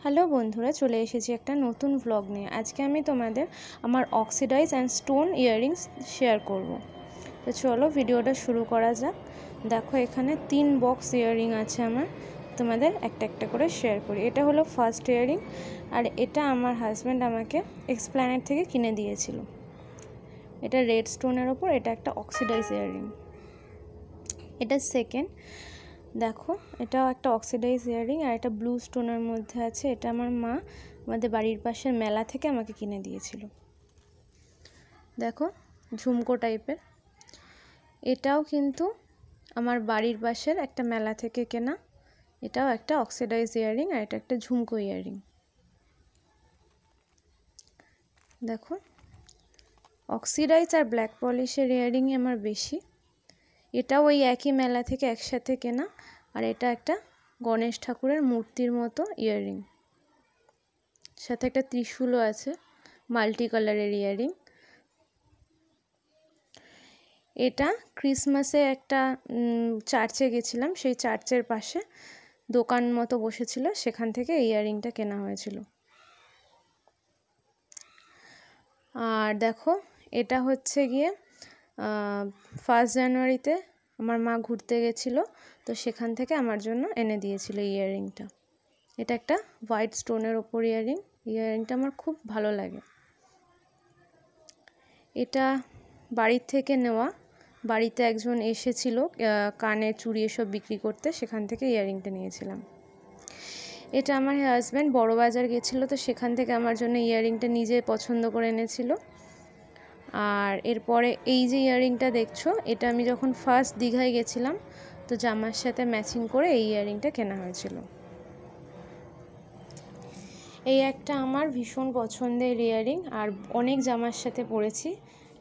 Hello বন্ধুরা, চলে এসেছি একটা নতুন ব্লগ নিয়ে। আজকে আমি তোমাদের আমার oxidise and stone earrings share করব। তো চলো ভিডিওটা শুরু করা যাক। দেখো এখানে 3 বক্স ইয়াররিং আছে আমার, তোমাদের একটা একটা করে শেয়ার করি। এটা হলো ফার্স্ট ইয়াররিং, আর এটা আমার হাজব্যান্ড আমাকে এক্সপ্ল্যানেড থেকে কিনে দিয়েছিল। এটা রেড স্টোনের ওপর, এটা একটা অক্সিডাইজ ইয়াররিং। এটা সেকেন্ড, দেখো এটাও একটা অক্সিডাইজ ইয়াররিং, আর এটা ব্লু স্টোনের মধ্যে আছে। এটা আমার মা আমাদের বাড়ির পাশের মেলা থেকে আমাকে কিনে দিয়েছিল। দেখো ঝুমকো টাইপের, এটাও কিন্তু আমার বাড়ির পাশের একটা মেলা থেকে কেনা। এটাও একটা অক্সিডাইজ ইয়াররিং, আর এটা একটা ঝুমকো ইয়াররিং। দেখো অক্সিডাইজ আর ব্ল্যাক পলিশের ইয়াররিংই আমার বেশি। এটাও ওই একই মেলা থেকে একসাথে কেনা, আর এটা একটা গণেশ ঠাকুরের মূর্তির মতো ইয়াররিং, সাথে একটা ত্রিশূলও আছে, মাল্টি কালারের ইয়াররিং। এটা ক্রিসমাসে একটা চার্চে গেছিলাম, সেই চার্চের পাশে দোকান মতো বসেছিল, সেখান থেকে এই ইয়াররিংটা কেনা হয়েছিল। আর দেখো এটা হচ্ছে গিয়ে 1 জানুয়ারিতে আমার মা ঘুরতে গেছিলো, তো সেখান থেকে আমার জন্য এনে দিয়েছিল এই ইয়াররিংটা। এটা একটা হোয়াইট স্টোনের ওপর ইয়াররিং। ইয়াররিংটা আমার খুব ভালো লাগে। এটা বাড়ির থেকে নেওয়া, বাড়িতে একজন এসেছিল কানের চুড়ি এসব বিক্রি করতে, সেখান থেকে ইয়াররিংটা নিয়েছিলাম। এটা আমার হাজব্যান্ড বড়বাজার গেছিলো, তো সেখান থেকে আমার জন্য ইয়াররিংটা নিজে পছন্দ করে এনেছিল। আর এরপরে এই যে ইয়াররিংটা দেখছো, এটা আমি যখন ফার্স্ট দীঘায় গেছিলাম, তো জামার সাথে ম্যাচিং করে এই ইয়াররিংটা কেনা হয়েছিল। এই একটা আমার ভীষণ পছন্দের ইয়াররিং, আর অনেক জামার সাথে পরেছি।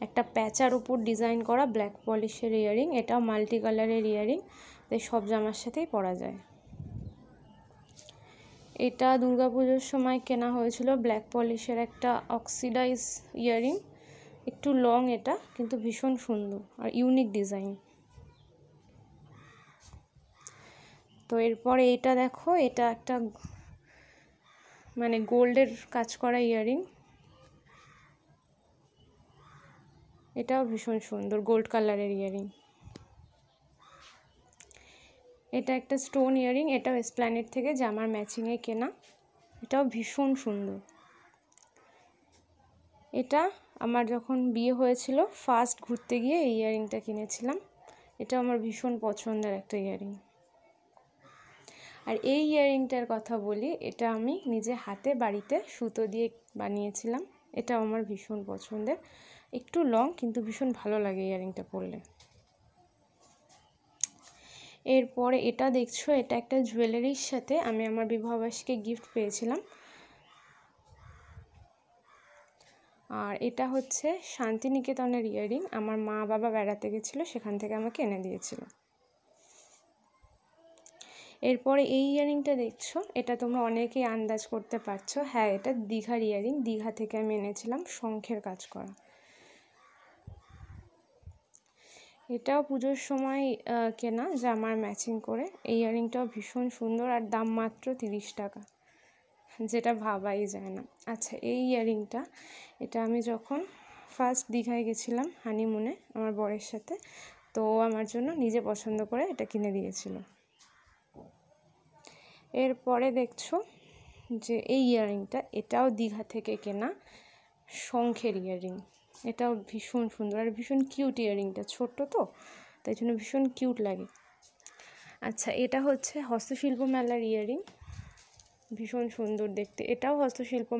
একটা প্যাচার উপর ডিজাইন করা ব্ল্যাক পলিশের ইয়াররিং, এটাও মাল্টি কালারের ইয়াররিং, তাই সব জামার সাথেই পরা যায়। এটা দুর্গাপুজোর সময় কেনা হয়েছিল, ব্ল্যাক পলিশের একটা অক্সিডাইজ ইয়াররিং। একটু লং এটা, কিন্তু ভীষণ সুন্দর আর ইউনিক ডিজাইন। তো এরপরে এটা দেখো, এটা একটা মানে গোল্ডের কাজ করা ইয়াররিং। এটাও ভীষণ সুন্দর, গোল্ড কালারের ইয়াররিং। এটা একটা স্টোন ইয়াররিং, এটাও এসপ্ল্যানেড থেকে জামার ম্যাচিংয়ে কেনা। এটাও ভীষণ সুন্দর। এটা আমার যখন বিয়ে হয়েছিল, ফার্স্ট ঘুরতে গিয়ে এই ইয়াররিংটা কিনেছিলাম। এটা আমার ভীষণ পছন্দের একটা ইয়াররিং। আর এই ইয়াররিংটার কথা বলি, এটা আমি নিজে হাতে বাড়িতে সুতো দিয়ে বানিয়েছিলাম। এটা আমার ভীষণ পছন্দের, একটু লং, কিন্তু ভীষণ ভালো লাগে ইয়াররিংটা পরলে। এরপরে এটা দেখছো, এটা একটা জুয়েলারির সাথে আমি আমার বিবাহবার্ষিকী গিফট পেয়েছিলাম। আর এটা হচ্ছে শান্তিনিকেতনের ইয়াররিং, আমার মা বাবা বেড়াতে গেছিলো, সেখান থেকে আমাকে এনে দিয়েছিল। এরপরে এই ইয়াররিংটা দেখছো, এটা তোমরা অনেকেই আন্দাজ করতে পারছো, হ্যাঁ এটা দীঘার ইয়াররিং। দীঘা থেকে আমি এনেছিলাম, শঙ্খের কাজ করা। এটাও পুজোর সময় কেনা, জামার ম্যাচিং করে। এই ইয়াররিংটাও ভীষণ সুন্দর, আর দাম মাত্র 30 টাকা, যেটা ভাবাই যায় না। আচ্ছা এই ইয়াররিংটা, এটা আমি যখন ফার্স্ট দীঘায় গেছিলাম হানিমুনে আমার বরের সাথে, তো আমার জন্য নিজে পছন্দ করে এটা কিনে দিয়েছিল। এরপরে দেখছো যে এই ইয়াররিংটা, এটাও দীঘা থেকে কেনা, শঙ্খের ইয়াররিং। এটাও ভীষণ সুন্দর আর ভীষণ কিউট ইয়াররিংটা, ছোট্ট তো তাই জন্য ভীষণ কিউট লাগে। আচ্ছা এটা হচ্ছে হস্তশিল্প মেলার ইয়াররিং, ভীষণ সুন্দর দেখতে। এটাও হস্তশিল্প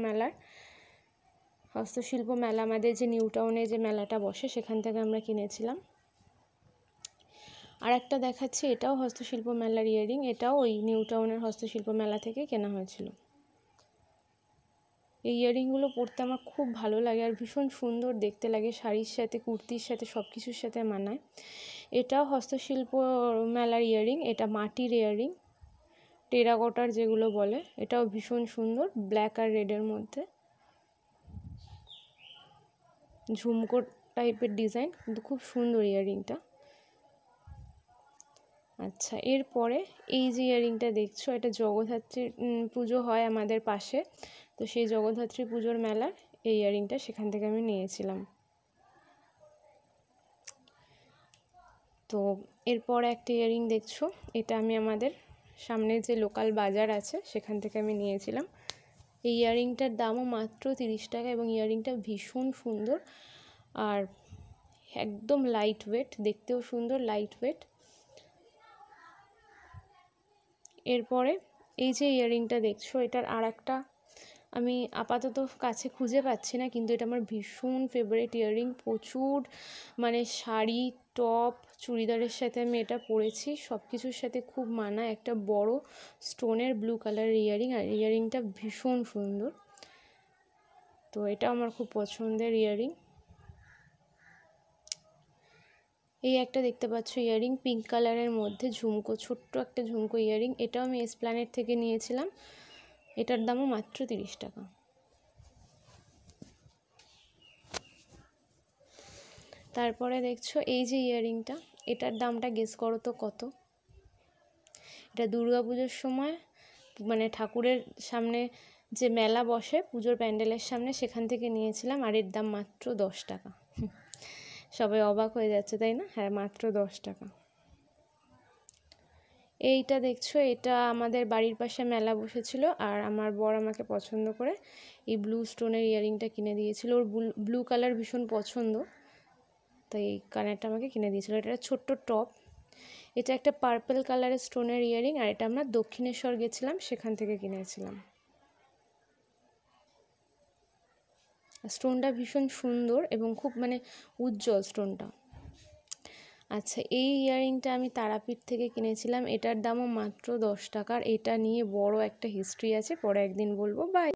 মেলা আমাদের যে নিউ টাউনে যে মেলাটা বসে, সেখান থেকে আমরা কিনেছিলাম। আর একটা দেখাচ্ছি, এটাও হস্তশিল্প মেলার ইয়াররিং, এটাও ওই নিউ টাউনের হস্তশিল্প মেলা থেকে কেনা হয়েছিল। এই ইয়াররিংগুলো পরতে আমার খুব ভালো লাগে, আর ভীষণ সুন্দর দেখতে লাগে, শাড়ির সাথে কুর্তির সাথে সব কিছুর সাথে মানায়। এটাও হস্তশিল্প মেলার ইয়াররিং, এটা মাটির ইয়াররিং, টেরাকোটার যেগুলো বলে। এটাও ভীষণ সুন্দর, ব্ল্যাক আর রেডের মধ্যে, ঝুমকো টাইপের ডিজাইন, কিন্তু খুব সুন্দর ইয়াররিংটা। আচ্ছা, এরপরে এই যে ইয়াররিংটা দেখছো, এটা জগদ্ধাত্রী পুজো হয় আমাদের পাশে, তো সেই জগদ্ধাত্রী পুজোর মেলার এই ইয়াররিংটা সেখান থেকে আমি নিয়েছিলাম। তো এরপরে একটা ইয়াররিং দেখছো, এটা আমি আমাদের সামনে যে লোকাল বাজার আছে সেখান থেকে আমি নিয়েছিলাম। এই ইয়াররিংটার দামও মাত্র 30 টাকা এবং ইয়াররিংটা ভীষণ সুন্দর আর একদম লাইট ওয়েট, দেখতেও সুন্দর, লাইট ওয়েট। এরপরে এই যে ইয়াররিংটা দেখছো, এটার আর একটা আমি আপাতত কাছে খুঁজে পাচ্ছি না, কিন্তু এটা আমার ভীষণ ফেভারিট ইয়াররিং। প্রচুর মানে শাড়ি, টপ, চুড়িদারের সাথে আমি এটা পরেছি, সব কিছুর সাথে খুব মানায়। একটা বড় স্টোনের ব্লু কালারের ইয়াররিং, আর ইয়াররিংটা ভীষণ সুন্দর। তো এটা আমার খুব পছন্দের ইয়াররিং। এই একটা দেখতে পাচ্ছ ইয়াররিং, পিঙ্ক কালারের মধ্যে ঝুমকো, ছোট্ট একটা ঝুমকো ইয়াররিং। এটাও আমি এসপ্ল্যানেড থেকে নিয়েছিলাম, এটার দামও মাত্র 30 টাকা। তারপরে দেখছো এই যে ইয়াররিংটা, এটার দামটা গেস করো তো কত? এটা দুর্গাপুজোর সময় মানে ঠাকুরের সামনে যে মেলা বসে পুজোর প্যান্ডেলের সামনে, সেখান থেকে নিয়েছিলাম, আর এর দাম মাত্র 10 টাকা। সবাই অবাক হয়ে যাচ্ছে তাই না? হ্যাঁ, মাত্র 10 টাকা। এইটা দেখছো, এটা আমাদের বাড়ির পাশে মেলা বসেছিল, আর আমার বর আমাকে পছন্দ করে এই ব্লু স্টোনের ইয়াররিংটা কিনে দিয়েছিল। ওর ব্লু কালার ভীষণ পছন্দ, তাই এই কানেরটা আমাকে কিনে দিয়েছিল। এটা ছোট্ট টপ, এটা একটা পার্পল কালারের স্টোনের ইয়াররিং, আর এটা আমরা দক্ষিণেশ্বর গেছিলাম সেখান থেকে কিনেছিলাম। স্টোনটা ভীষণ সুন্দর এবং খুব মানে উজ্জ্বল স্টোনটা। আচ্ছা, এই ইয়াররিংটা আমি তারাপীঠ থেকে কিনেছিলাম, এটার দামও মাত্র 10 টাকার। এটা নিয়ে বড় একটা হিস্ট্রি আছে, পরে একদিন বলবো। বাই।